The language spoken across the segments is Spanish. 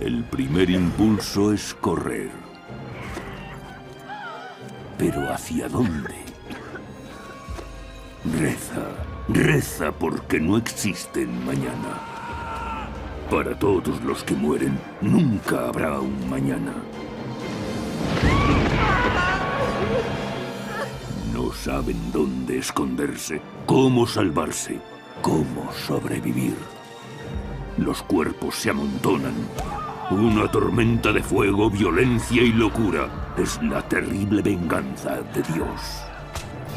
El primer impulso es correr. ¿Pero hacia dónde? Reza, reza porque no existen mañana. Para todos los que mueren, nunca habrá un mañana. No saben dónde esconderse, cómo salvarse, cómo sobrevivir. Los cuerpos se amontonan. Una tormenta de fuego, violencia y locura. Es la terrible venganza de Dios.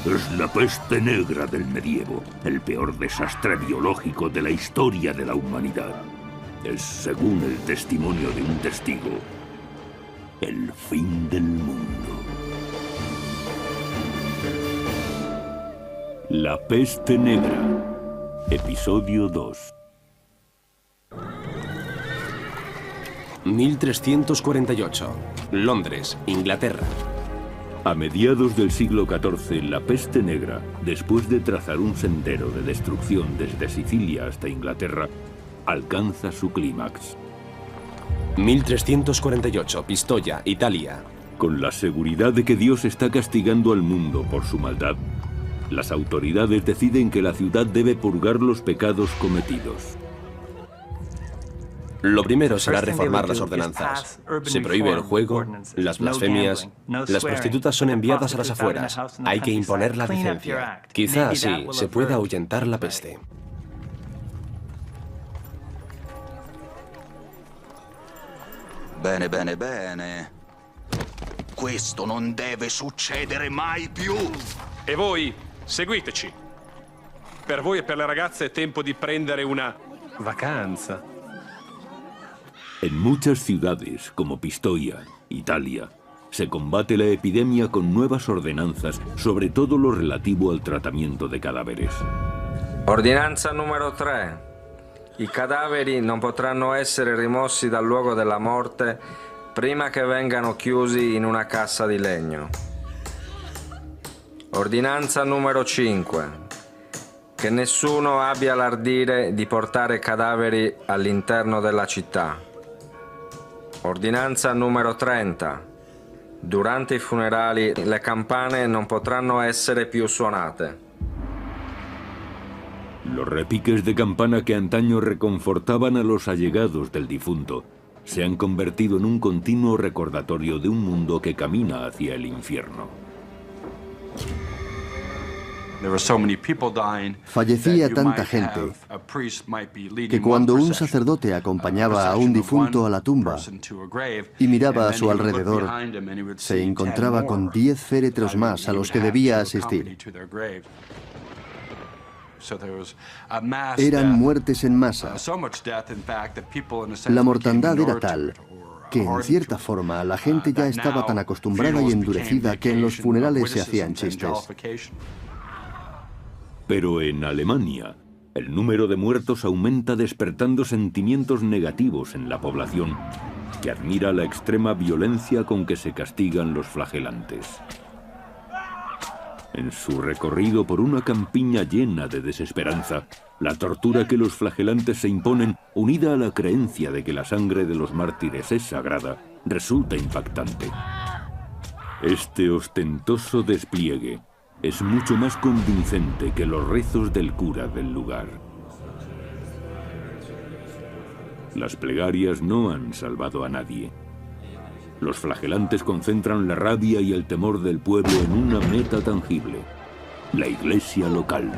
Es la peste negra del medievo, el peor desastre biológico de la historia de la humanidad. Es, según el testimonio de un testigo, el fin del mundo. La peste negra, episodio 2. 1348, Londres, Inglaterra. A mediados del siglo XIV, la peste negra, después de trazar un sendero de destrucción desde Sicilia hasta Inglaterra, alcanza su clímax. 1348, Pistoia, Italia. Con la seguridad de que Dios está castigando al mundo por su maldad, las autoridades deciden que la ciudad debe purgar los pecados cometidos. Lo primero será reformar las ordenanzas. Se prohíbe el juego, las blasfemias, las prostitutas son enviadas a las afueras. Hay que imponer la decencia. Quizá así se pueda ahuyentar la peste. Bene, bene, bene. Questo non deve succedere mai più. E voi, seguiteci. Per voi e per le ragazze è tempo di prendere una vacanza. En muchas ciudades, como Pistoia, Italia, se combate la epidemia con nuevas ordenanzas, sobre todo lo relativo al tratamiento de cadáveres. Ordinanza numero 3. I cadaveri non potranno essere rimossi dal luogo della morte prima che vengano chiusi in una cassa di legno. Ordinanza numero 5. Che nessuno abbia l'ardire di portare cadaveri all'interno della città. Ordinanza numero 30. Durante i funerali le campane non potranno essere più suonate. Los repiques de campana que antaño reconfortaban a los allegados del difunto se han convertido en un continuo recordatorio de un mundo que camina hacia el infierno. Fallecía tanta gente que cuando un sacerdote acompañaba a un difunto a la tumba y miraba a su alrededor, se encontraba con 10 féretros más a los que debía asistir. Eran muertes en masa. La mortandad era tal que, en cierta forma, la gente ya estaba tan acostumbrada y endurecida que en los funerales se hacían chistes. Pero en Alemania, el número de muertos aumenta despertando sentimientos negativos en la población, que admira la extrema violencia con que se castigan los flagelantes. En su recorrido por una campiña llena de desesperanza, la tortura que los flagelantes se imponen, unida a la creencia de que la sangre de los mártires es sagrada, resulta impactante. Este ostentoso despliegue es mucho más convincente que los rezos del cura del lugar. Las plegarias no han salvado a nadie. Los flagelantes concentran la rabia y el temor del pueblo en una meta tangible: la iglesia local.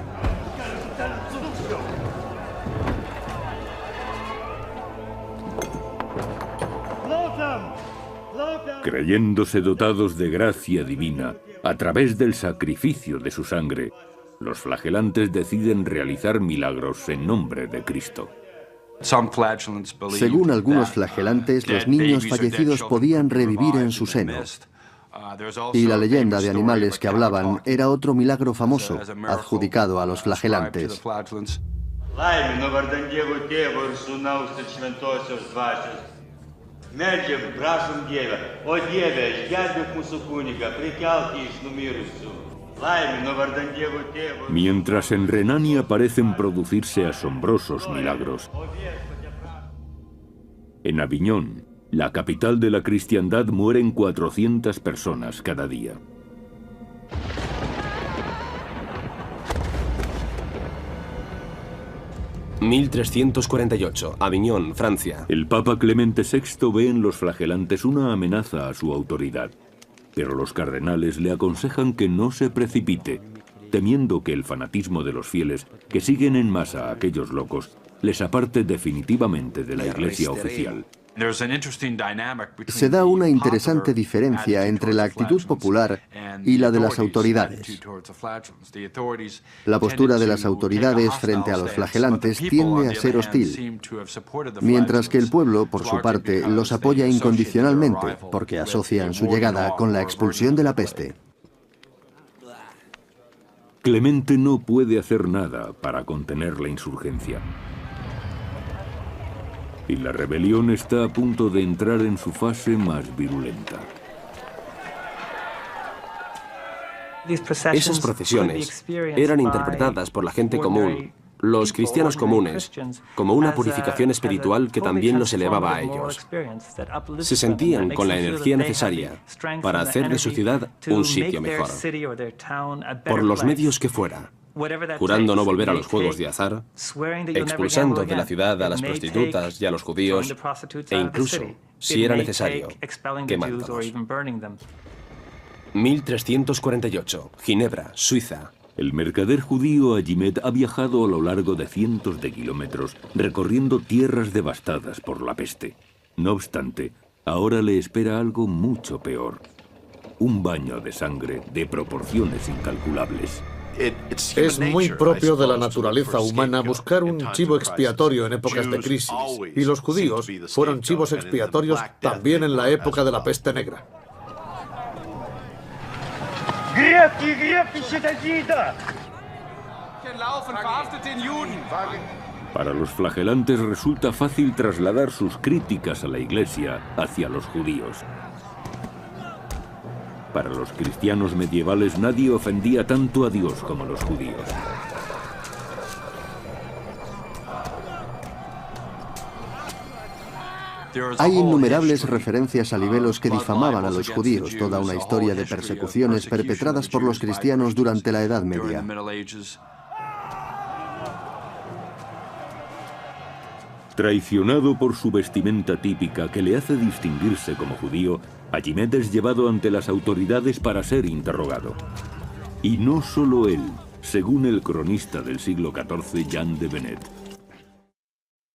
Creyéndose dotados de gracia divina, a través del sacrificio de su sangre, los flagelantes deciden realizar milagros en nombre de Cristo. Según algunos flagelantes, los niños fallecidos podían revivir en su seno. Y la leyenda de animales que hablaban era otro milagro famoso, adjudicado a los flagelantes. Mientras en Renania parecen producirse asombrosos milagros, En Aviñón, la capital de la cristiandad, mueren 400 personas cada día. ...1348, Aviñón, Francia. El Papa Clemente VI ve en los flagelantes una amenaza a su autoridad, pero los cardenales le aconsejan que no se precipite, temiendo que el fanatismo de los fieles, que siguen en masa a aquellos locos, les aparte definitivamente de la Iglesia oficial. Se da una interesante diferencia entre la actitud popular y la de las autoridades. La postura de las autoridades frente a los flagelantes tiende a ser hostil, mientras que el pueblo, por su parte, los apoya incondicionalmente, porque asocian su llegada con la expulsión de la peste. Clemente no puede hacer nada para contener la insurgencia. Y la rebelión está a punto de entrar en su fase más virulenta. Esas procesiones eran interpretadas por la gente común, los cristianos comunes, como una purificación espiritual que también los elevaba a ellos. Se sentían con la energía necesaria para hacer de su ciudad un sitio mejor, por los medios que fuera, jurando no volver a los juegos de azar, expulsando de la ciudad a las prostitutas y a los judíos, e incluso, si era necesario, quemándolos. 1348, Ginebra, Suiza. El mercader judío Agimed ha viajado a lo largo de cientos de kilómetros, recorriendo tierras devastadas por la peste. No obstante, ahora le espera algo mucho peor: un baño de sangre de proporciones incalculables. Es muy propio de la naturaleza humana buscar un chivo expiatorio en épocas de crisis, y los judíos fueron chivos expiatorios también en la época de la peste negra. Para los flagelantes resulta fácil trasladar sus críticas a la Iglesia hacia los judíos. Para los cristianos medievales nadie ofendía tanto a Dios como los judíos. Hay innumerables referencias a libelos que difamaban a los judíos, toda una historia de persecuciones perpetradas por los cristianos durante la Edad Media. Traicionado por su vestimenta típica que le hace distinguirse como judío, Agimed es llevado ante las autoridades para ser interrogado. Y no solo él, según el cronista del siglo XIV, Jean de Benet.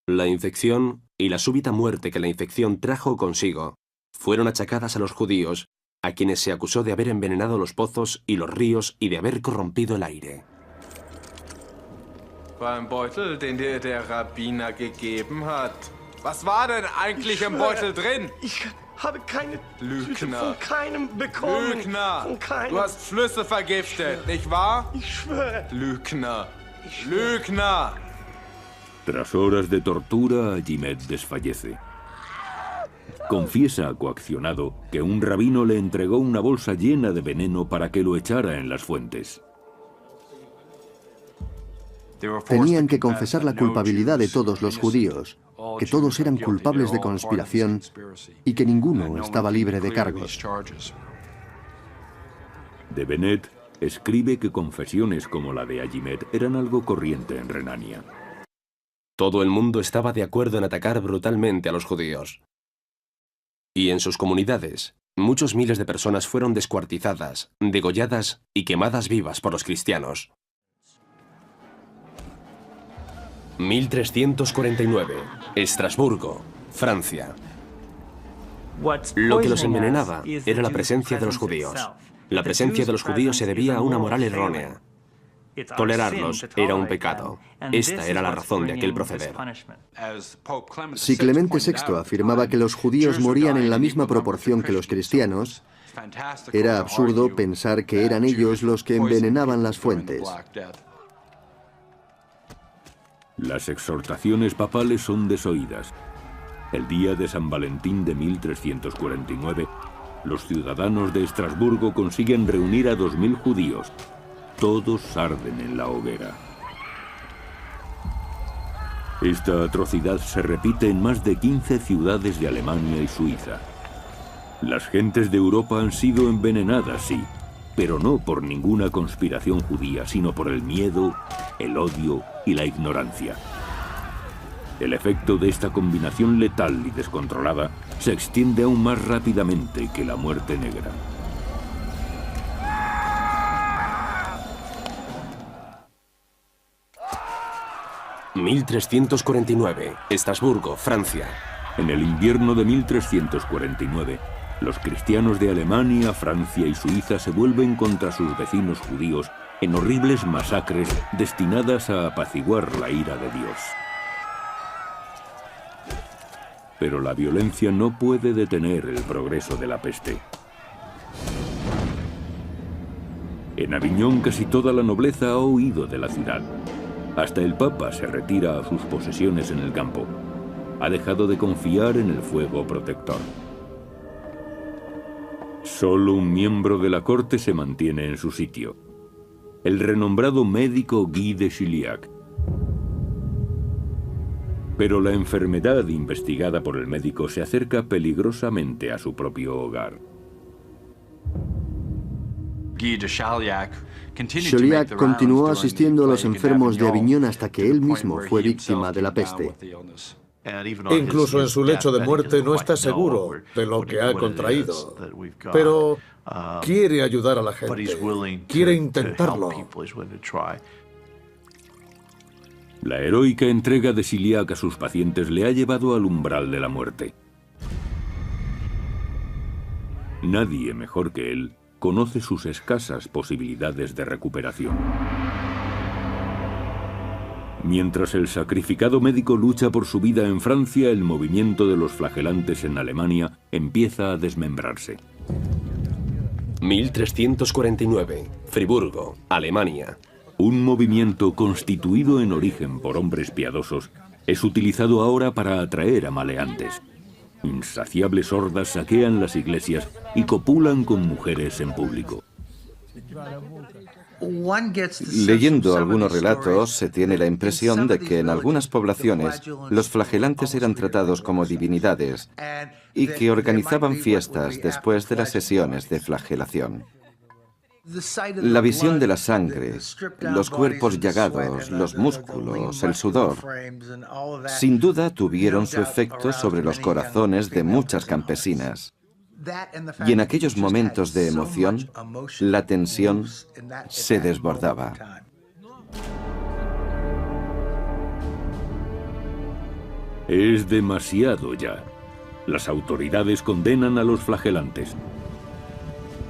La infección y la súbita muerte que la infección trajo consigo fueron achacadas a los judíos, a quienes se acusó de haber envenenado los pozos y los ríos y de haber corrompido el aire. Beim Beutel, den dir der Rabbiner gegeben hat. Was war denn eigentlich im Beutel drin? Ich habe keine Lügner. von keinem bekommen. Lügner. Von keinem. Du hast Flüsse vergiftet, nicht wahr? Ich schwöre. Lügner. Lügner. Tras horas de tortura, Agimed desfallece. Confiesa, coaccionado, que un rabino le entregó una bolsa llena de veneno para que lo echara en las fuentes. Tenían que confesar la culpabilidad de todos los judíos, que todos eran culpables de conspiración y que ninguno estaba libre de cargos. De Benet escribe que confesiones como la de Agimed eran algo corriente en Renania. Todo el mundo estaba de acuerdo en atacar brutalmente a los judíos. Y en sus comunidades, muchos miles de personas fueron descuartizadas, degolladas y quemadas vivas por los cristianos. 1349, Estrasburgo, Francia. Lo que los envenenaba era la presencia de los judíos. La presencia de los judíos se debía a una moral errónea. Tolerarlos era un pecado. Esta era la razón de aquel proceder. Si Clemente VI afirmaba que los judíos morían en la misma proporción que los cristianos, era absurdo pensar que eran ellos los que envenenaban las fuentes. Las exhortaciones papales son desoídas. El día de San Valentín de 1349, los ciudadanos de Estrasburgo consiguen reunir a 2000 judíos. Todos arden en la hoguera. Esta atrocidad se repite en más de 15 ciudades de Alemania y Suiza. Las gentes de Europa han sido envenenadas, sí, pero no por ninguna conspiración judía, sino por el miedo, el odio y la ignorancia. El efecto de esta combinación letal y descontrolada se extiende aún más rápidamente que la muerte negra. ...1349, Estrasburgo, Francia. En el invierno de 1349, los cristianos de Alemania, Francia y Suiza se vuelven contra sus vecinos judíos en horribles masacres destinadas a apaciguar la ira de Dios. Pero la violencia no puede detener el progreso de la peste. En Aviñón casi toda la nobleza ha huido de la ciudad. Hasta el Papa se retira a sus posesiones en el campo. Ha dejado de confiar en el fuego protector. Solo un miembro de la corte se mantiene en su sitio. El renombrado médico Guy de Chilliac. Pero la enfermedad investigada por el médico se acerca peligrosamente a su propio hogar. Chilliac continuó asistiendo a los enfermos de Aviñón hasta que él mismo fue víctima de la peste. Incluso en su lecho de muerte no está seguro de lo que ha contraído, pero quiere ayudar a la gente, quiere intentarlo. La heroica entrega de Chilliac a sus pacientes le ha llevado al umbral de la muerte. Nadie mejor que él conoce sus escasas posibilidades de recuperación. Mientras el sacrificado médico lucha por su vida en Francia, el movimiento de los flagelantes en Alemania empieza a desmembrarse. 1349, Friburgo, Alemania. Un movimiento constituido en origen por hombres piadosos es utilizado ahora para atraer a maleantes. Insaciables hordas saquean las iglesias y copulan con mujeres en público. Leyendo algunos relatos, se tiene la impresión de que en algunas poblaciones los flagelantes eran tratados como divinidades y que organizaban fiestas después de las sesiones de flagelación. La visión de la sangre, los cuerpos llagados, los músculos, el sudor, sin duda tuvieron su efecto sobre los corazones de muchas campesinas. Y en aquellos momentos de emoción, la tensión se desbordaba. Es demasiado ya. Las autoridades condenan a los flagelantes.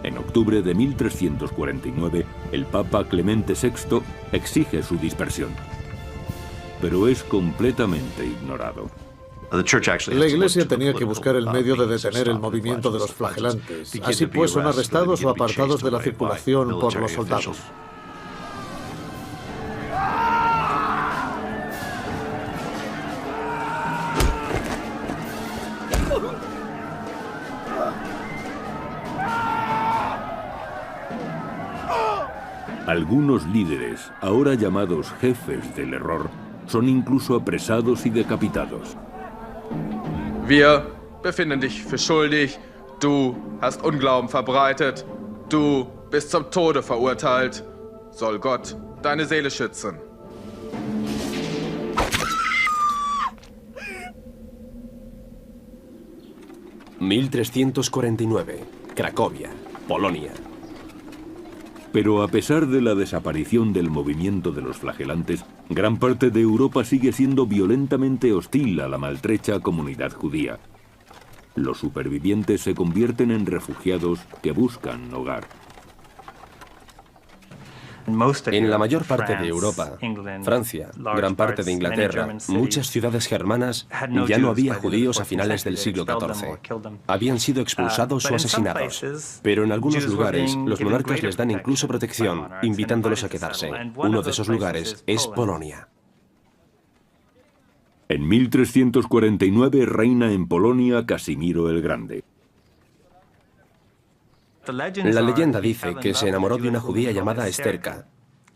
En octubre de 1349, el Papa Clemente VI exige su dispersión. Pero es completamente ignorado. La Iglesia tenía que buscar el medio de detener el movimiento de los flagelantes. Así pues, son arrestados o apartados de la circulación por los soldados. Algunos líderes, ahora llamados jefes del error, son incluso apresados y decapitados. Wir befinden dich für schuldig. Du hast Unglauben verbreitet. Du bist zum Tode verurteilt. Soll Gott deine Seele schützen. ...1349, Cracovia, Polonia. Pero a pesar de la desaparición del movimiento de los flagelantes, gran parte de Europa sigue siendo violentamente hostil a la maltrecha comunidad judía. Los supervivientes se convierten en refugiados que buscan hogar. En la mayor parte de Europa, Francia, gran parte de Inglaterra, muchas ciudades germanas, ya no había judíos a finales del siglo XIV. Habían sido expulsados o asesinados. Pero en algunos lugares, los monarcas les dan incluso protección, invitándolos a quedarse. Uno de esos lugares es Polonia. En 1349 reina en Polonia Casimiro el Grande. La leyenda dice que se enamoró de una judía llamada Esterka,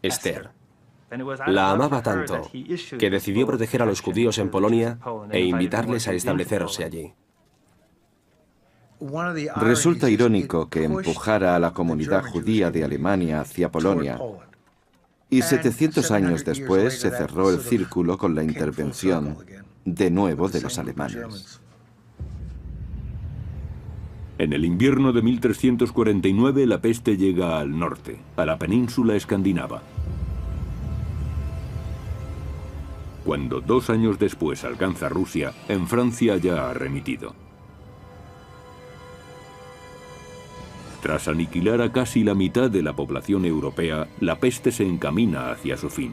Esther. La amaba tanto que decidió proteger a los judíos en Polonia e invitarles a establecerse allí. Resulta irónico que empujara a la comunidad judía de Alemania hacia Polonia y 700 años después se cerró el círculo con la intervención, de nuevo, de los alemanes. En el invierno de 1349 la peste llega al norte, a la península escandinava. Cuando 2 años después alcanza Rusia, en Francia ya ha remitido. Tras aniquilar a casi la mitad de la población europea, la peste se encamina hacia su fin.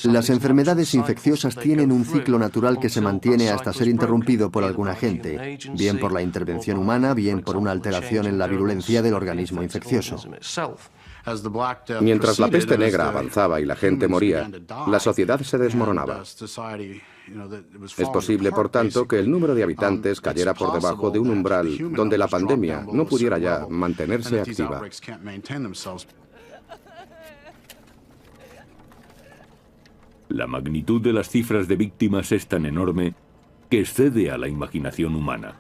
Las enfermedades infecciosas tienen un ciclo natural que se mantiene hasta ser interrumpido por algún agente, bien por la intervención humana, bien por una alteración en la virulencia del organismo infeccioso. Mientras la peste negra avanzaba y la gente moría, la sociedad se desmoronaba. Es posible, por tanto, que el número de habitantes cayera por debajo de un umbral donde la pandemia no pudiera ya mantenerse activa. La magnitud de las cifras de víctimas es tan enorme que excede a la imaginación humana.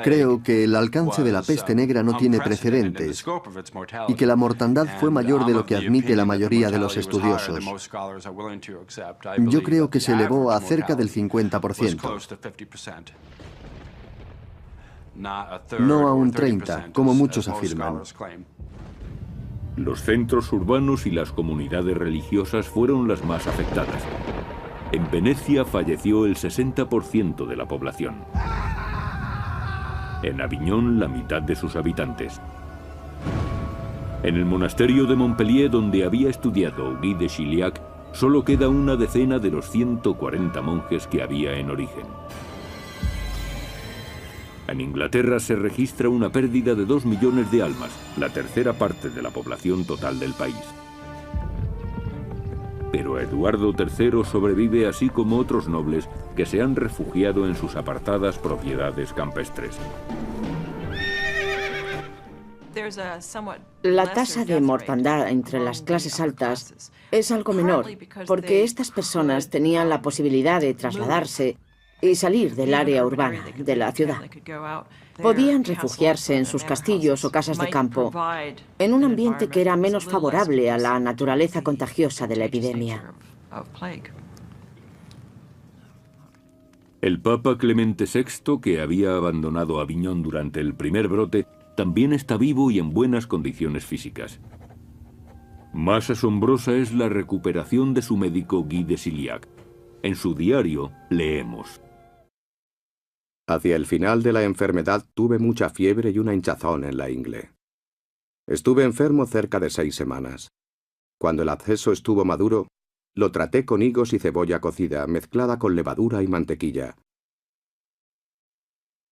Creo que el alcance de la peste negra no tiene precedentes y que la mortandad fue mayor de lo que admite la mayoría de los estudiosos. Yo creo que se elevó a cerca del 50%. No a un 30%, como muchos afirman. Los centros urbanos y las comunidades religiosas fueron las más afectadas. En Venecia falleció el 60% de la población. En Aviñón, la mitad de sus habitantes. En el monasterio de Montpellier, donde había estudiado Guy de Chiliac, solo queda una decena de los 140 monjes que había en origen. En Inglaterra se registra una pérdida de 2 millones de almas, la tercera parte de la población total del país. Pero Eduardo III sobrevive, así como otros nobles que se han refugiado en sus apartadas propiedades campestres. La tasa de mortandad entre las clases altas es algo menor, porque estas personas tenían la posibilidad de trasladarse y salir del área urbana, de la ciudad. Podían refugiarse en sus castillos o casas de campo, en un ambiente que era menos favorable a la naturaleza contagiosa de la epidemia. El Papa Clemente VI, que había abandonado Aviñón durante el primer brote, también está vivo y en buenas condiciones físicas. Más asombrosa es la recuperación de su médico Guy de Chiliac. En su diario leemos: hacia el final de la enfermedad tuve mucha fiebre y una hinchazón en la ingle. Estuve enfermo cerca de 6 semanas. Cuando el absceso estuvo maduro, lo traté con higos y cebolla cocida, mezclada con levadura y mantequilla.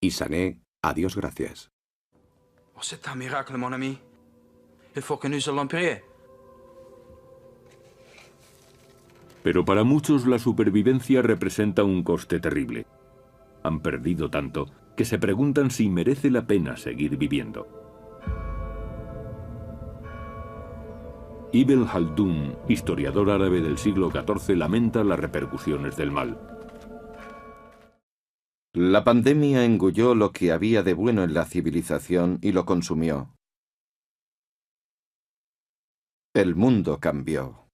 Y sané, a Dios gracias. C'est un miracle, mon ami. Il faut que nous allons prier. Pero para muchos la supervivencia representa un coste terrible. Han perdido tanto que se preguntan si merece la pena seguir viviendo. Ibn Khaldun, historiador árabe del siglo XIV, lamenta las repercusiones del mal. La pandemia engulló lo que había de bueno en la civilización y lo consumió. El mundo cambió.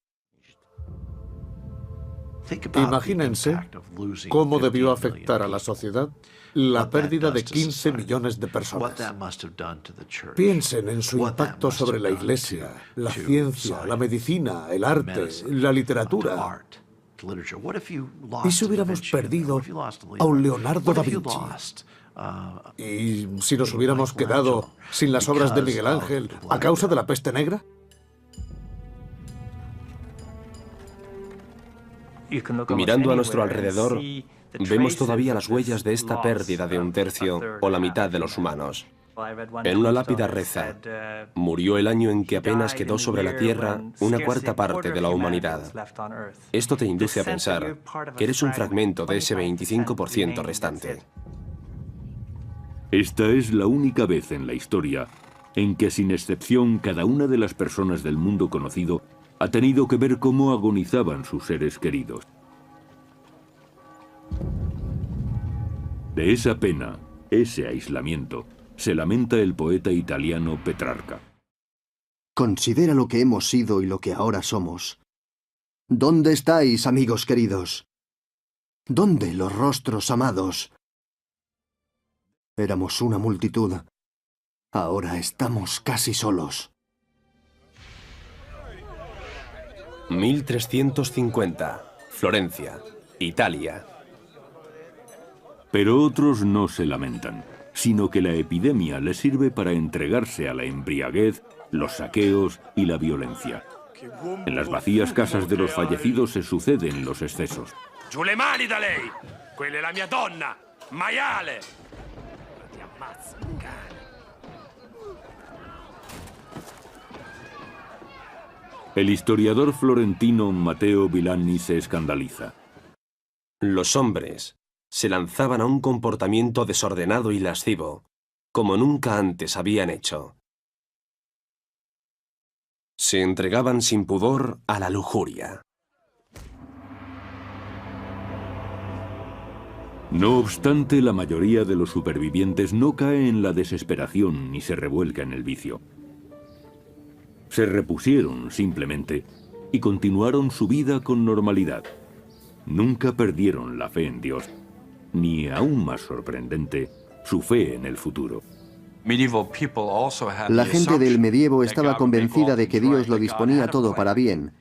Imagínense cómo debió afectar a la sociedad la pérdida de 15 millones de personas. Piensen en su impacto sobre la Iglesia, la ciencia, la medicina, el arte, la literatura. ¿Y si hubiéramos perdido a un Leonardo da Vinci? ¿Y si nos hubiéramos quedado sin las obras de Miguel Ángel a causa de la peste negra? Mirando a nuestro alrededor, vemos todavía las huellas de esta pérdida de 1/3 o la mitad de los humanos. En una lápida reza: murió el año en que apenas quedó sobre la tierra 1/4 parte de la humanidad. Esto te induce a pensar que eres un fragmento de ese 25% restante. Esta es la única vez en la historia en que sin excepción cada una de las personas del mundo conocido ha tenido que ver cómo agonizaban sus seres queridos. De esa pena, ese aislamiento, se lamenta el poeta italiano Petrarca. Considera lo que hemos sido y lo que ahora somos. ¿Dónde estáis, amigos queridos? ¿Dónde los rostros amados? Éramos una multitud. Ahora estamos casi solos. 1350. Florencia, Italia. Pero otros no se lamentan, sino que la epidemia les sirve para entregarse a la embriaguez, los saqueos y la violencia. En las vacías casas de los fallecidos se suceden los excesos. Giù le mani da lei! Quella è la mia donna! Maiale! Ti ammazzo, cane. El historiador florentino Matteo Villani se escandaliza. Los hombres se lanzaban a un comportamiento desordenado y lascivo, como nunca antes habían hecho. Se entregaban sin pudor a la lujuria. No obstante, la mayoría de los supervivientes no cae en la desesperación ni se revuelca en el vicio. Se repusieron, simplemente, y continuaron su vida con normalidad. Nunca perdieron la fe en Dios, ni, aún más sorprendente, su fe en el futuro. La gente del medievo estaba convencida de que Dios lo disponía todo para bien,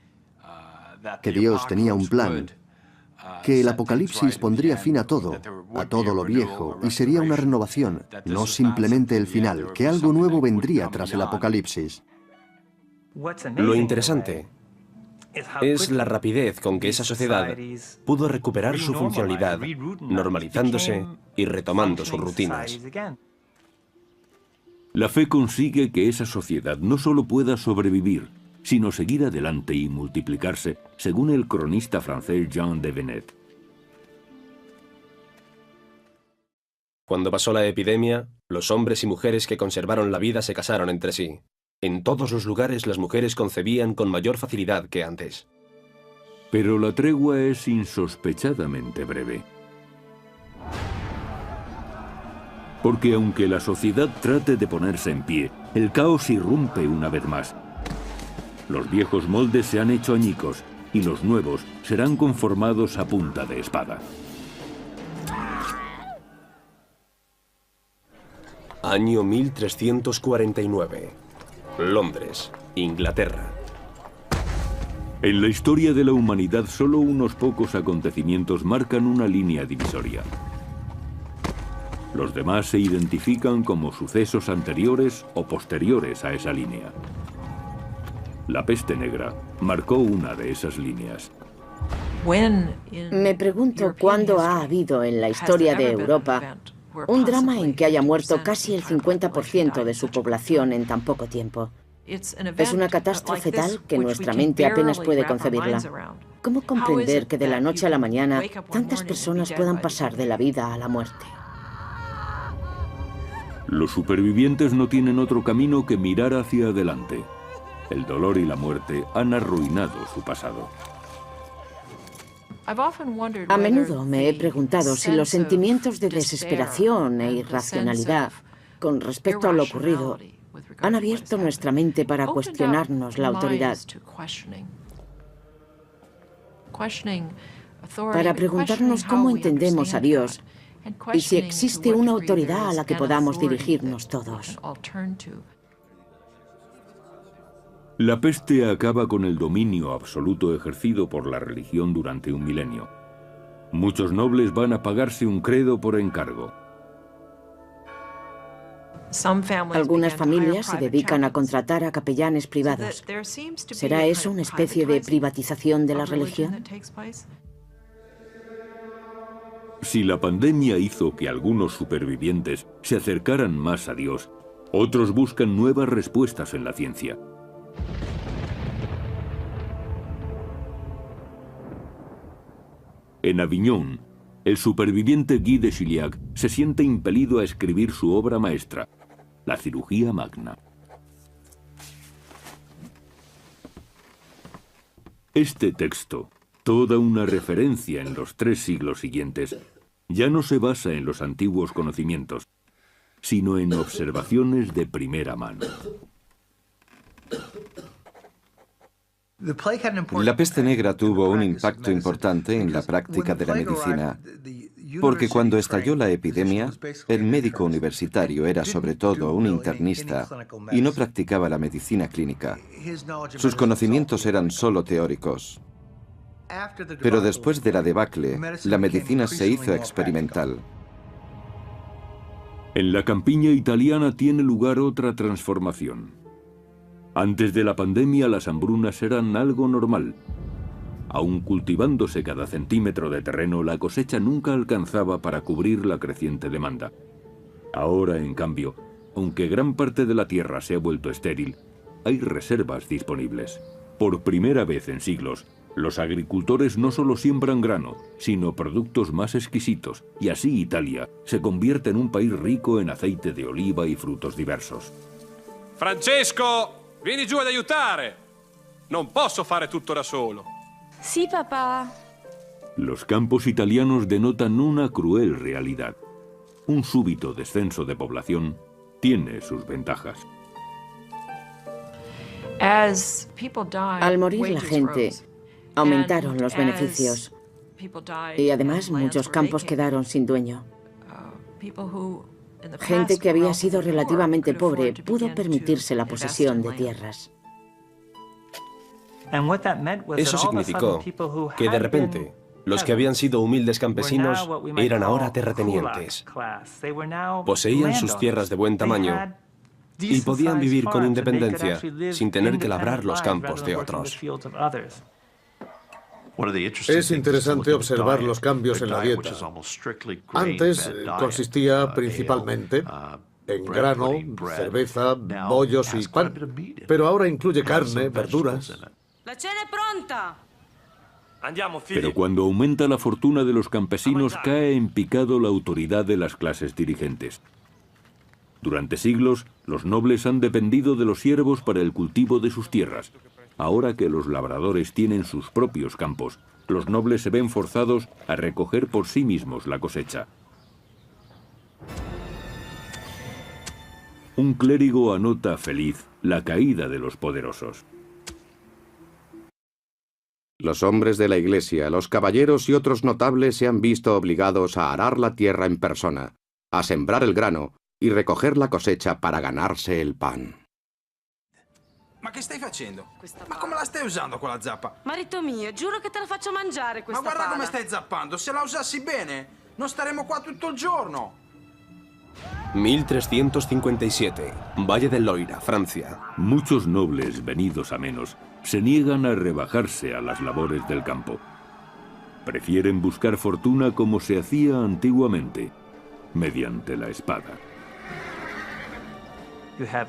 que Dios tenía un plan, que el Apocalipsis pondría fin a todo lo viejo, y sería una renovación, no simplemente el final, que algo nuevo vendría tras el Apocalipsis. Lo interesante es la rapidez con que esa sociedad pudo recuperar su funcionalidad, normalizándose y retomando sus rutinas. La fe consigue que esa sociedad no solo pueda sobrevivir, sino seguir adelante y multiplicarse, según el cronista francés Jean de Venette. Cuando pasó la epidemia, los hombres y mujeres que conservaron la vida se casaron entre sí. En todos los lugares las mujeres concebían con mayor facilidad que antes. Pero la tregua es insospechadamente breve. Porque aunque la sociedad trate de ponerse en pie, el caos irrumpe una vez más. Los viejos moldes se han hecho añicos y los nuevos serán conformados a punta de espada. Año 1349. Londres, Inglaterra. En la historia de la humanidad, solo unos pocos acontecimientos marcan una línea divisoria. Los demás se identifican como sucesos anteriores o posteriores a esa línea. La peste negra marcó una de esas líneas. Me pregunto cuándo ha habido en la historia de Europa un drama en que haya muerto casi el 50% de su población en tan poco tiempo. Es una catástrofe tal que nuestra mente apenas puede concebirla. ¿Cómo comprender que de la noche a la mañana tantas personas puedan pasar de la vida a la muerte? Los supervivientes no tienen otro camino que mirar hacia adelante. El dolor y la muerte han arruinado su pasado. A menudo me he preguntado si los sentimientos de desesperación e irracionalidad con respecto a lo ocurrido han abierto nuestra mente para cuestionarnos la autoridad. Para preguntarnos cómo entendemos a Dios y si existe una autoridad a la que podamos dirigirnos todos. La peste acaba con el dominio absoluto ejercido por la religión durante un milenio. Muchos nobles van a pagarse un credo por encargo. Algunas familias se dedican a contratar a capellanes privados. ¿Será eso una especie de privatización de la religión? Si la pandemia hizo que algunos supervivientes se acercaran más a Dios, otros buscan nuevas respuestas en la ciencia. En Aviñón, el superviviente Guy de Chilliac se siente impelido a escribir su obra maestra, La cirugía magna. Este texto, toda una referencia en los 3 siglos siguientes, ya no se basa en los antiguos conocimientos, sino en observaciones de primera mano. La peste negra tuvo un impacto importante en la práctica de la medicina, porque cuando estalló la epidemia, el médico universitario era sobre todo un internista y no practicaba la medicina clínica. Sus conocimientos eran solo teóricos. Pero después de la debacle, la medicina se hizo experimental. En la campiña italiana tiene lugar otra transformación. Antes de la pandemia, las hambrunas eran algo normal. Aun cultivándose cada centímetro de terreno, la cosecha nunca alcanzaba para cubrir la creciente demanda. Ahora, en cambio, aunque gran parte de la tierra se ha vuelto estéril, hay reservas disponibles. Por primera vez en siglos, los agricultores no solo siembran grano, sino productos más exquisitos, y así Italia se convierte en un país rico en aceite de oliva y frutos diversos. Francesco, vieni giù ad aiutare! Non posso fare tutto da solo. Sí, papá. Los campos italianos denotan una cruel realidad. Un súbito descenso de población tiene sus ventajas. Al morir la gente, aumentaron los beneficios. Y además muchos campos quedaron sin dueño. Gente que había sido relativamente pobre pudo permitirse la posesión de tierras. Eso significó que de repente los que habían sido humildes campesinos eran ahora terratenientes. Poseían sus tierras de buen tamaño y podían vivir con independencia sin tener que labrar los campos de otros. Es interesante observar los cambios en la dieta. Antes consistía principalmente en grano, cerveza, bollos y pan, pero ahora incluye carne, verduras. La cena è pronta. Andiamo, figli. Pero cuando aumenta la fortuna de los campesinos, cae en picado la autoridad de las clases dirigentes. Durante siglos, los nobles han dependido de los siervos para el cultivo de sus tierras. Ahora que los labradores tienen sus propios campos, los nobles se ven forzados a recoger por sí mismos la cosecha. Un clérigo anota feliz la caída de los poderosos. Los hombres de la Iglesia, los caballeros y otros notables se han visto obligados a arar la tierra en persona, a sembrar el grano y recoger la cosecha para ganarse el pan. Ma che stai facendo? Ma come la stai usando quella zappa? Marito mio, giuro che te la faccio mangiare questa Ma guarda pala. come stai zappando, se la usassi bene, non staremo qua tutto il giorno. 1357, Valle del Loira, Francia. Muchos nobles, venidos a menos, se niegan a rebajarse a las labores del campo. Prefieren buscar fortuna como se hacía antiguamente, mediante la espada.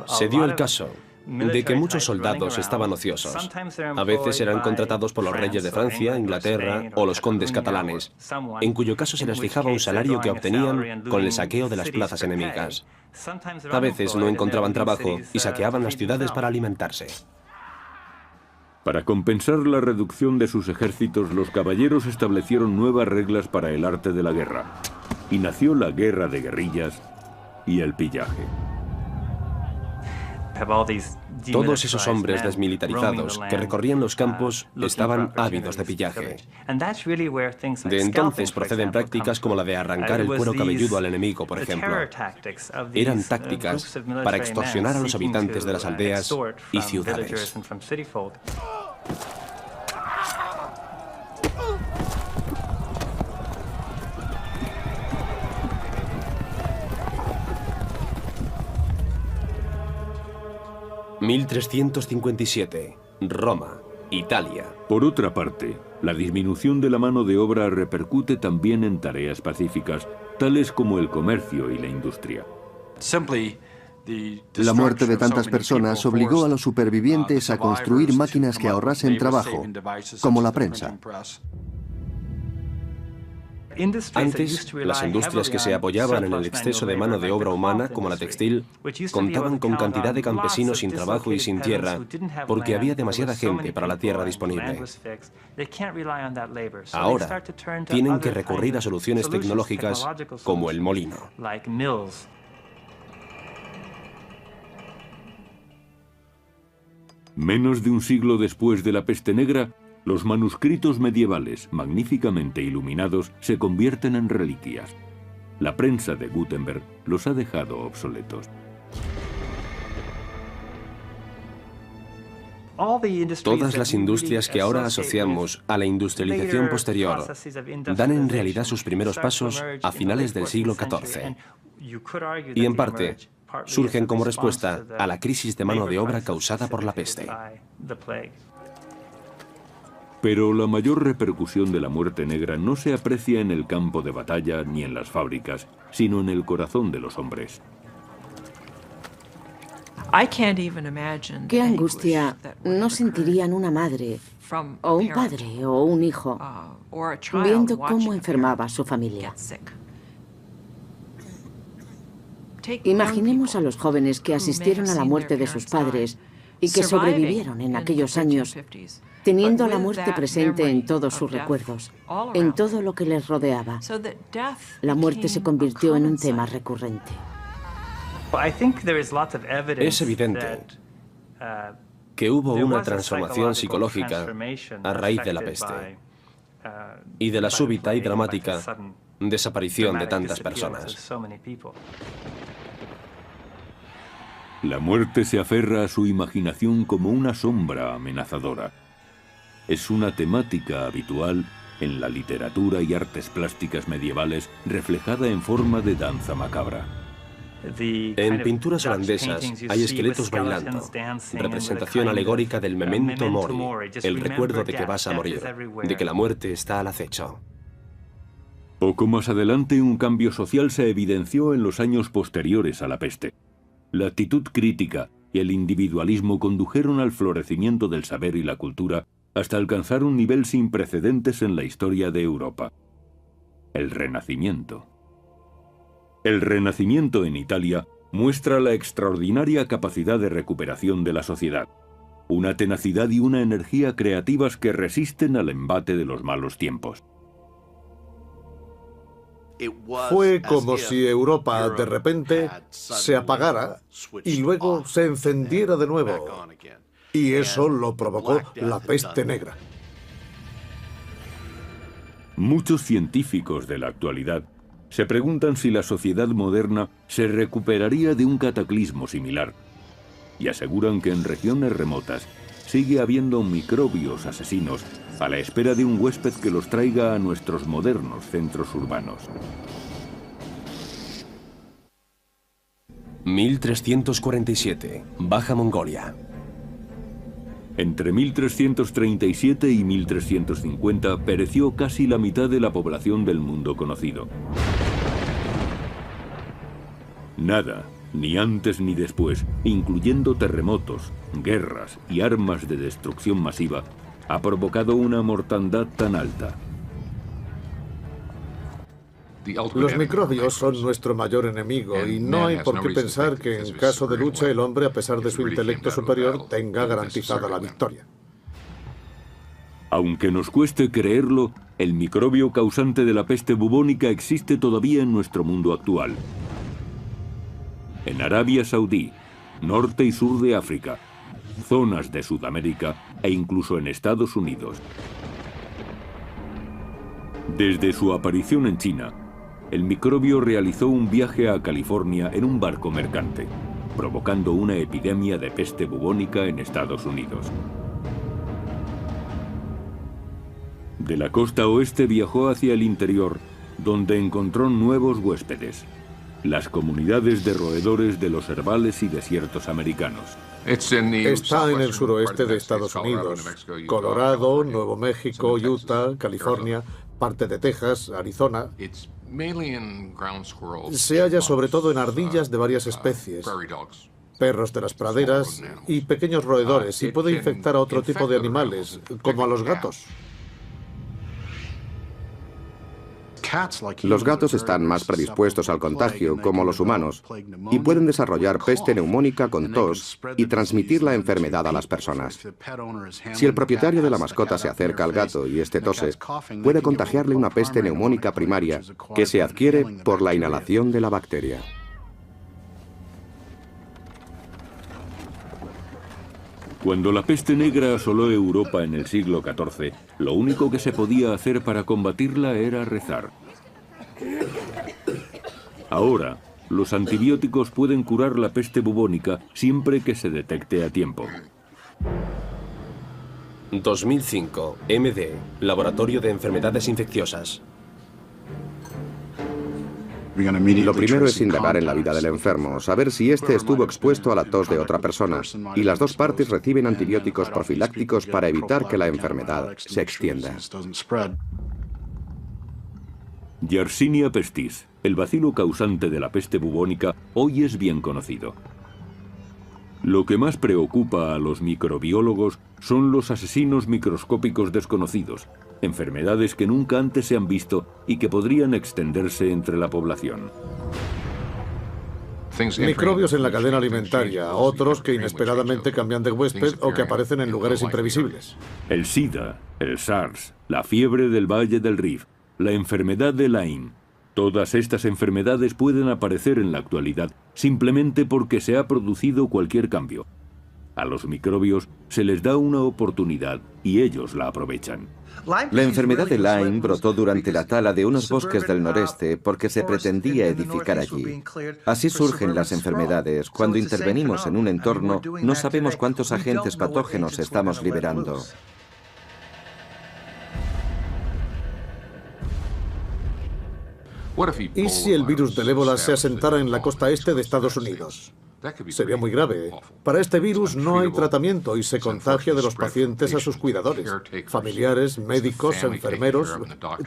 Se dio el caso de que muchos soldados estaban ociosos. A veces eran contratados por los reyes de Francia, Inglaterra o los condes catalanes, en cuyo caso se les fijaba un salario que obtenían con el saqueo de las plazas enemigas. A veces no encontraban trabajo y saqueaban las ciudades para alimentarse. Para compensar la reducción de sus ejércitos, los caballeros establecieron nuevas reglas para el arte de la guerra, y nació la guerra de guerrillas y el pillaje. Todos esos hombres desmilitarizados que recorrían los campos estaban ávidos de pillaje. De entonces proceden prácticas como la de arrancar el cuero cabelludo al enemigo, por ejemplo. Eran tácticas para extorsionar a los habitantes de las aldeas y ciudades. ...1357... Roma, Italia. Por otra parte, la disminución de la mano de obra repercute también en tareas pacíficas, tales como el comercio y la industria. La muerte de tantas personas obligó a los supervivientes a construir máquinas que ahorrasen trabajo, como la prensa. Antes, las industrias que se apoyaban en el exceso de mano de obra humana, como la textil, contaban con cantidad de campesinos sin trabajo y sin tierra, porque había demasiada gente para la tierra disponible. Ahora, tienen que recurrir a soluciones tecnológicas como el molino. Menos de un siglo después de la peste negra, los manuscritos medievales, magníficamente iluminados, se convierten en reliquias. La prensa de Gutenberg los ha dejado obsoletos. Todas las industrias que ahora asociamos a la industrialización posterior dan en realidad sus primeros pasos a finales del siglo XIV. Y en parte, surgen como respuesta a la crisis de mano de obra causada por la peste. Pero la mayor repercusión de la muerte negra no se aprecia en el campo de batalla ni en las fábricas, sino en el corazón de los hombres. ¿Qué angustia no sentirían una madre, o un padre, o un hijo, viendo cómo enfermaba a su familia? Imaginemos a los jóvenes que asistieron a la muerte de sus padres y que sobrevivieron en aquellos años, teniendo la muerte presente en todos sus recuerdos, en todo lo que les rodeaba. La muerte se convirtió en un tema recurrente. Es evidente que hubo una transformación psicológica a raíz de la peste y de la súbita y dramática desaparición de tantas personas. La muerte se aferra a su imaginación como una sombra amenazadora. Es una temática habitual en la literatura y artes plásticas medievales reflejada en forma de danza macabra. En pinturas holandesas hay esqueletos bailando, representación alegórica del memento mori, el recuerdo de que vas a morir, de que la muerte está al acecho. Poco más adelante, un cambio social se evidenció en los años posteriores a la peste. La actitud crítica y el individualismo condujeron al florecimiento del saber y la cultura hasta alcanzar un nivel sin precedentes en la historia de Europa. El Renacimiento. El Renacimiento en Italia muestra la extraordinaria capacidad de recuperación de la sociedad, una tenacidad y una energía creativas que resisten al embate de los malos tiempos. Fue como si Europa de repente se apagara y luego se encendiera de nuevo. Y eso lo provocó la peste negra. Muchos científicos de la actualidad se preguntan si la sociedad moderna se recuperaría de un cataclismo similar, y aseguran que en regiones remotas sigue habiendo microbios asesinos a la espera de un huésped que los traiga a nuestros modernos centros urbanos. 1347, Baja Mongolia. Entre 1337 y 1350 pereció casi la mitad de la población del mundo conocido. Nada, ni antes ni después, incluyendo terremotos, guerras y armas de destrucción masiva, ha provocado una mortandad tan alta. Los microbios son nuestro mayor enemigo y no hay por qué pensar que en caso de lucha el hombre, a pesar de su intelecto superior, tenga garantizada la victoria. Aunque nos cueste creerlo, el microbio causante de la peste bubónica existe todavía en nuestro mundo actual. En Arabia Saudí, norte y sur de África, zonas de Sudamérica e incluso en Estados Unidos. Desde su aparición en China, el microbio realizó un viaje a California en un barco mercante, provocando una epidemia de peste bubónica en Estados Unidos. De la costa oeste viajó hacia el interior, donde encontró nuevos huéspedes, las comunidades de roedores de los herbales y desiertos americanos. Está en el suroeste de Estados Unidos, Colorado, Nuevo México, Utah, California, parte de Texas, Arizona. Se halla sobre todo en ardillas de varias especies, perros de las praderas y pequeños roedores, y puede infectar a otro tipo de animales, como a los gatos. Los gatos están más predispuestos al contagio, como los humanos, y pueden desarrollar peste neumónica con tos y transmitir la enfermedad a las personas. Si el propietario de la mascota se acerca al gato y este tose, puede contagiarle una peste neumónica primaria que se adquiere por la inhalación de la bacteria. Cuando la peste negra asoló Europa en el siglo XIV, lo único que se podía hacer para combatirla era rezar. Ahora, los antibióticos pueden curar la peste bubónica siempre que se detecte a tiempo. 2005, MD, Laboratorio de Enfermedades Infecciosas. Lo primero es indagar en la vida del enfermo, saber si éste estuvo expuesto a la tos de otra persona, y las dos partes reciben antibióticos profilácticos para evitar que la enfermedad se extienda. Yersinia pestis, el bacilo causante de la peste bubónica, hoy es bien conocido. Lo que más preocupa a los microbiólogos son los asesinos microscópicos desconocidos, enfermedades que nunca antes se han visto y que podrían extenderse entre la población. Microbios en la cadena alimentaria, otros que inesperadamente cambian de huésped o que aparecen en lugares imprevisibles. El SIDA, el SARS, la fiebre del Valle del Rift, la enfermedad de Lyme. Todas estas enfermedades pueden aparecer en la actualidad simplemente porque se ha producido cualquier cambio. A los microbios se les da una oportunidad y ellos la aprovechan. La enfermedad de Lyme brotó durante la tala de unos bosques del noreste porque se pretendía edificar allí. Así surgen las enfermedades. Cuando intervenimos en un entorno, no sabemos cuántos agentes patógenos estamos liberando. ¿Y si el virus del ébola se asentara en la costa este de Estados Unidos? Sería muy grave. Para este virus no hay tratamiento y se contagia de los pacientes a sus cuidadores. Familiares, médicos, enfermeros,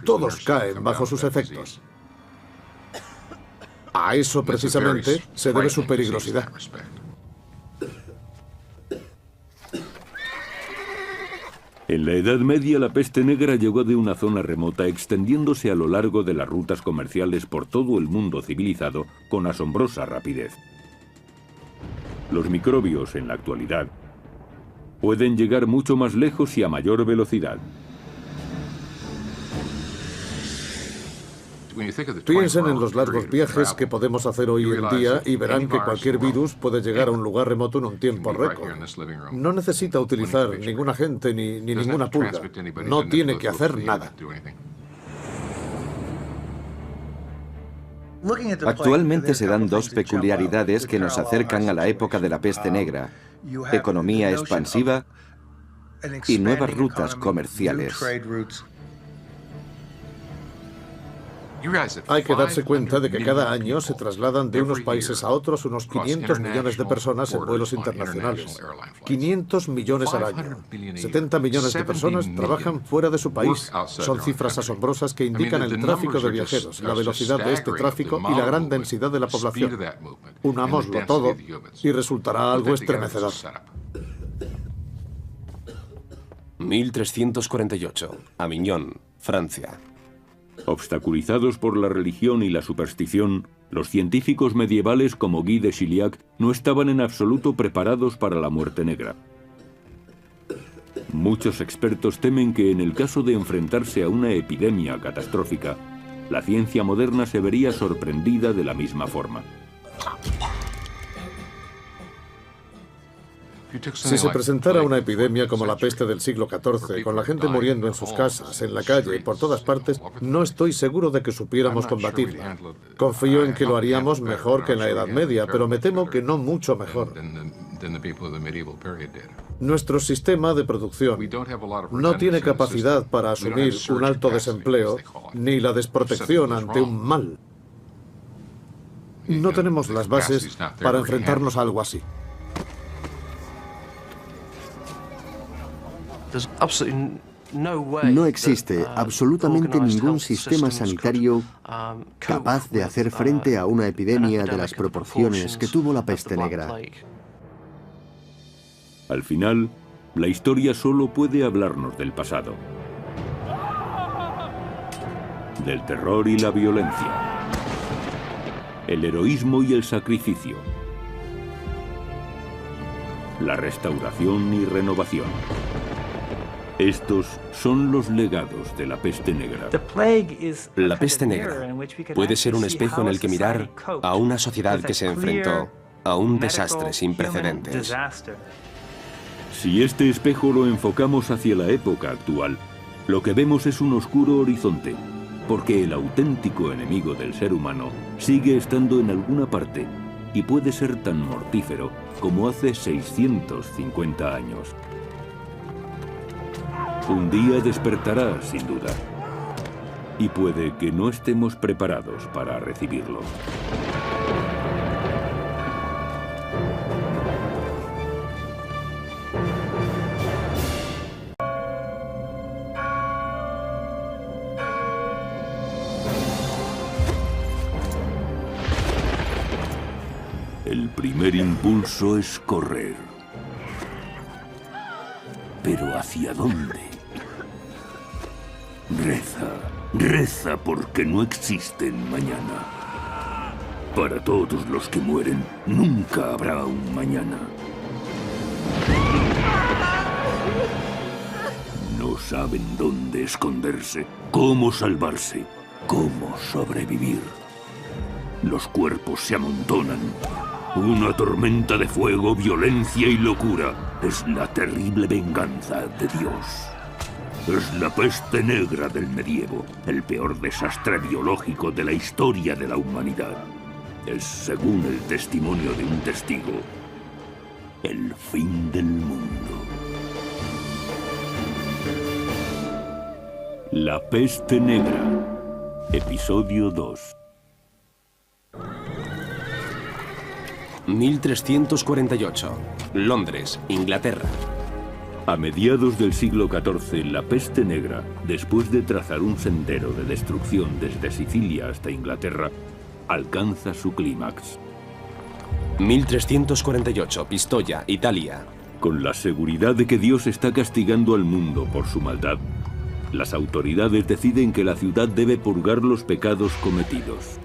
todos caen bajo sus efectos. A eso precisamente se debe su peligrosidad. En la Edad Media la peste negra llegó de una zona remota extendiéndose a lo largo de las rutas comerciales por todo el mundo civilizado con asombrosa rapidez. Los microbios, en la actualidad, pueden llegar mucho más lejos y a mayor velocidad. Piensen en los largos viajes que podemos hacer hoy en día y verán que cualquier virus puede llegar a un lugar remoto en un tiempo récord. No necesita utilizar ningún agente ni ninguna pulga. No tiene que hacer nada. Actualmente se dan dos peculiaridades que nos acercan a la época de la peste negra: economía expansiva y nuevas rutas comerciales. Hay que darse cuenta de que cada año se trasladan de unos países a otros unos 500 millones de personas en vuelos internacionales. 500 millones al año. 70 millones de personas trabajan fuera de su país. Son cifras asombrosas que indican el tráfico de viajeros, la velocidad de este tráfico y la gran densidad de la población. Unámoslo todo y resultará algo estremecedor. 1348, Avignon, Francia. Obstaculizados por la religión y la superstición, los científicos medievales como Guy de Chiliac no estaban en absoluto preparados para la muerte negra. Muchos expertos temen que en el caso de enfrentarse a una epidemia catastrófica, la ciencia moderna se vería sorprendida de la misma forma. Si se presentara una epidemia como la peste del siglo XIV, con la gente muriendo en sus casas, en la calle y por todas partes, no estoy seguro de que supiéramos combatirla. Confío en que lo haríamos mejor que en la Edad Media, pero me temo que no mucho mejor. Nuestro sistema de producción no tiene capacidad para asumir un alto desempleo ni la desprotección ante un mal. No tenemos las bases para enfrentarnos a algo así. No existe absolutamente ningún sistema sanitario capaz de hacer frente a una epidemia de las proporciones que tuvo la peste negra. Al final, la historia solo puede hablarnos del pasado. del terror y la violencia, el heroísmo y el sacrificio, la restauración y renovación. Estos son los legados de la peste negra. La peste negra puede ser un espejo en el que mirar a una sociedad que se enfrentó a un desastre sin precedentes. Si este espejo lo enfocamos hacia la época actual, lo que vemos es un oscuro horizonte, porque el auténtico enemigo del ser humano sigue estando en alguna parte y puede ser tan mortífero como hace 650 años. Un día despertará, sin duda, y puede que no estemos preparados para recibirlo. El primer impulso es correr. ¿Pero hacia dónde? Reza porque no existen mañana. Para todos los que mueren, nunca habrá un mañana. No saben dónde esconderse, cómo salvarse, cómo sobrevivir. Los cuerpos se amontonan. Una tormenta de fuego, violencia y locura. Es la terrible venganza de Dios. Es la peste negra del medievo, el peor desastre biológico de la historia de la humanidad. Es, según el testimonio de un testigo, el fin del mundo. La peste negra, episodio 2. 1348. Londres, Inglaterra. A mediados del siglo XIV, la peste negra, después de trazar un sendero de destrucción desde Sicilia hasta Inglaterra, alcanza su clímax. 1348, Pistoia, Italia. Con la seguridad de que Dios está castigando al mundo por su maldad, las autoridades deciden que la ciudad debe purgar los pecados cometidos.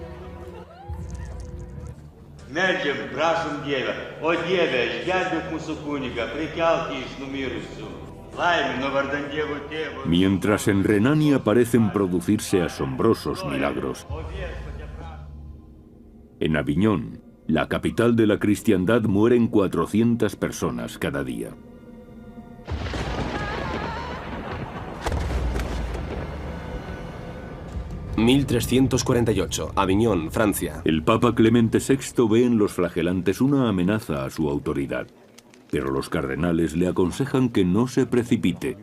Mientras en Renania parecen producirse asombrosos milagros, en Aviñón, la capital de la cristiandad, mueren 400 personas cada día. ...1348, Aviñón, Francia. El Papa Clemente VI ve en los flagelantes una amenaza a su autoridad, pero los cardenales le aconsejan que no se precipite,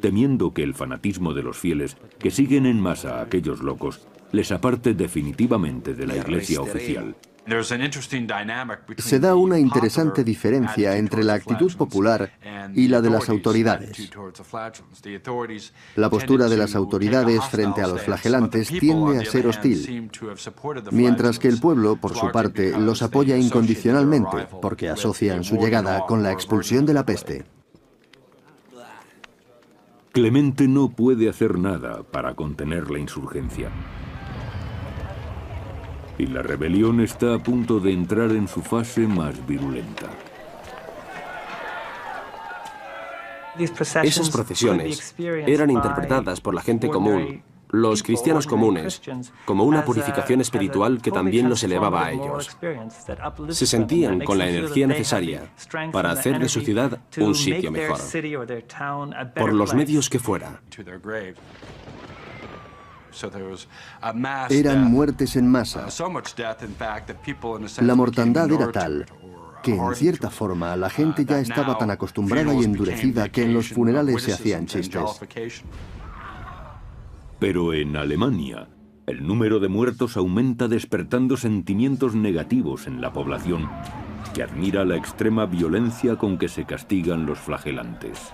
temiendo que el fanatismo de los fieles, que siguen en masa a aquellos locos, les aparte definitivamente de la Iglesia oficial. Se da una interesante diferencia entre la actitud popular y la de las autoridades. La postura de las autoridades frente a los flagelantes tiende a ser hostil, mientras que el pueblo, por su parte, los apoya incondicionalmente, porque asocian su llegada con la expulsión de la peste. Clemente no puede hacer nada para contener la insurgencia. Y la rebelión está a punto de entrar en su fase más virulenta. Esas procesiones eran interpretadas por la gente común, los cristianos comunes, como una purificación espiritual que también los elevaba a ellos. Se sentían con la energía necesaria para hacer de su ciudad un sitio mejor, por los medios que fuera. Eran muertes en masa. La mortandad era tal que, en cierta forma, la gente ya estaba tan acostumbrada y endurecida que en los funerales se hacían chistes. Pero en Alemania, el número de muertos aumenta, despertando sentimientos negativos en la población, que admira la extrema violencia con que se castigan los flagelantes.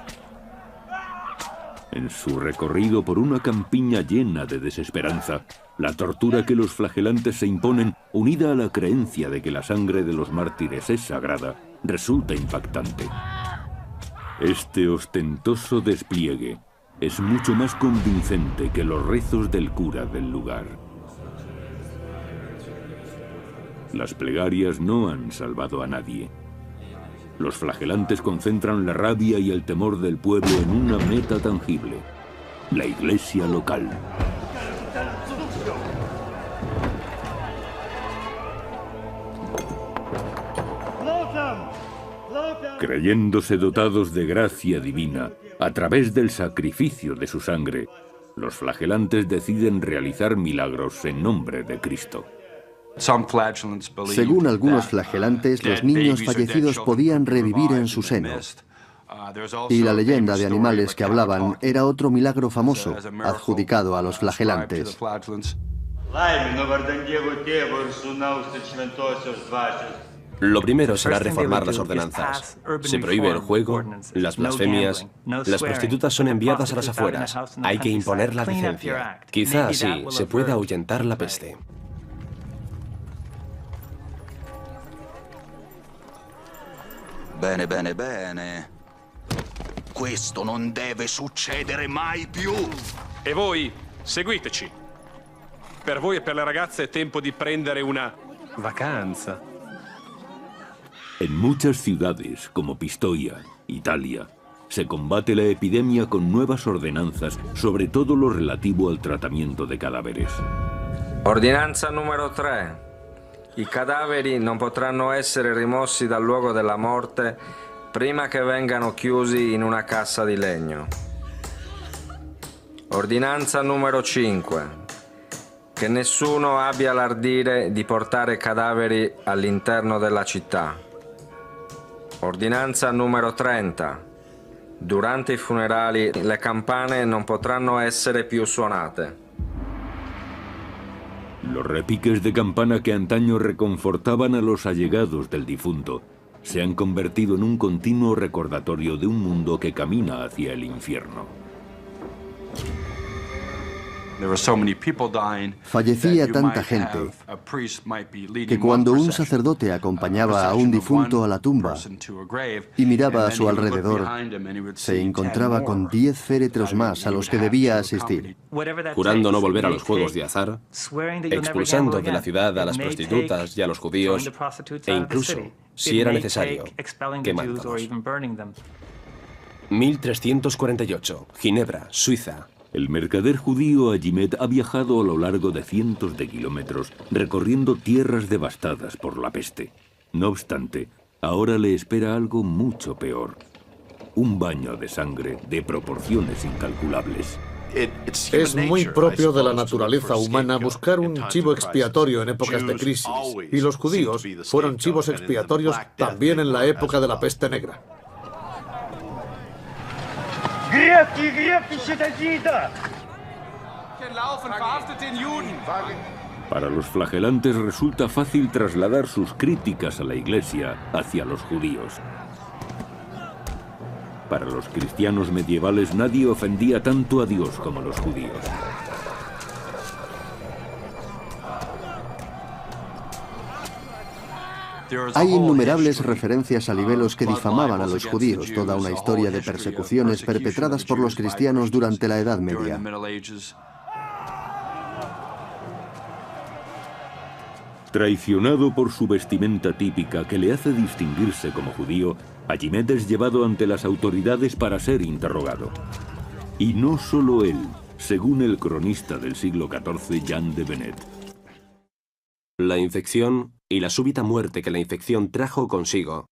En su recorrido por una campiña llena de desesperanza, la tortura que los flagelantes se imponen, unida a la creencia de que la sangre de los mártires es sagrada, resulta impactante. Este ostentoso despliegue es mucho más convincente que los rezos del cura del lugar. Las plegarias no han salvado a nadie. Los flagelantes concentran la rabia y el temor del pueblo en una meta tangible: la iglesia local. Creyéndose dotados de gracia divina, a través del sacrificio de su sangre, los flagelantes deciden realizar milagros en nombre de Cristo. Según algunos flagelantes, los niños fallecidos podían revivir en su seno. Y la leyenda de animales que hablaban era otro milagro famoso, adjudicado a los flagelantes. Lo primero será reformar las ordenanzas. Se prohíbe el juego, las blasfemias, las prostitutas son enviadas a las afueras. Hay que imponer la decencia. Quizá así se pueda ahuyentar la peste. Bene, bene, bene. Questo non deve succedere mai più. E voi, seguiteci. Per voi e per le ragazze è tempo di prendere una vacanza. En muchas ciudades, como Pistoia, Italia, se combate la epidemia con nuevas ordenanzas sobre todo lo relativo al tratamiento de cadáveres. Ordinanza numero 3. I cadaveri non potranno essere rimossi dal luogo della morte prima che vengano chiusi in una cassa di legno. Ordinanza numero 5. Che nessuno abbia l'ardire di portare cadaveri all'interno della città. Ordinanza numero 30. Durante i funerali le campane non potranno essere più suonate. Los repiques de campana que antaño reconfortaban a los allegados del difunto se han convertido en un continuo recordatorio de un mundo que camina hacia el infierno. Fallecía tanta gente que cuando un sacerdote acompañaba a un difunto a la tumba y miraba a su alrededor, se encontraba con 10 féretros más a los que debía asistir. Jurando no volver a los juegos de azar, expulsando de la ciudad a las prostitutas y a los judíos, e incluso, si era necesario, quemándolos. 1348, Ginebra, Suiza. El mercader judío Agimed ha viajado a lo largo de cientos de kilómetros, recorriendo tierras devastadas por la peste. No obstante, ahora le espera algo mucho peor: un baño de sangre de proporciones incalculables. Es muy propio de la naturaleza humana buscar un chivo expiatorio en épocas de crisis, y los judíos fueron chivos expiatorios también en la época de la peste negra. Para los flagelantes resulta fácil trasladar sus críticas a la Iglesia hacia los judíos. Para los cristianos medievales nadie ofendía tanto a Dios como los judíos. Hay innumerables referencias a libelos que difamaban a los judíos, toda una historia de persecuciones perpetradas por los cristianos durante la Edad Media. Traicionado por su vestimenta típica que le hace distinguirse como judío, Agimed es llevado ante las autoridades para ser interrogado. Y no solo él, según el cronista del siglo XIV, Jean de Benet. La infección y la súbita muerte que la infección trajo consigo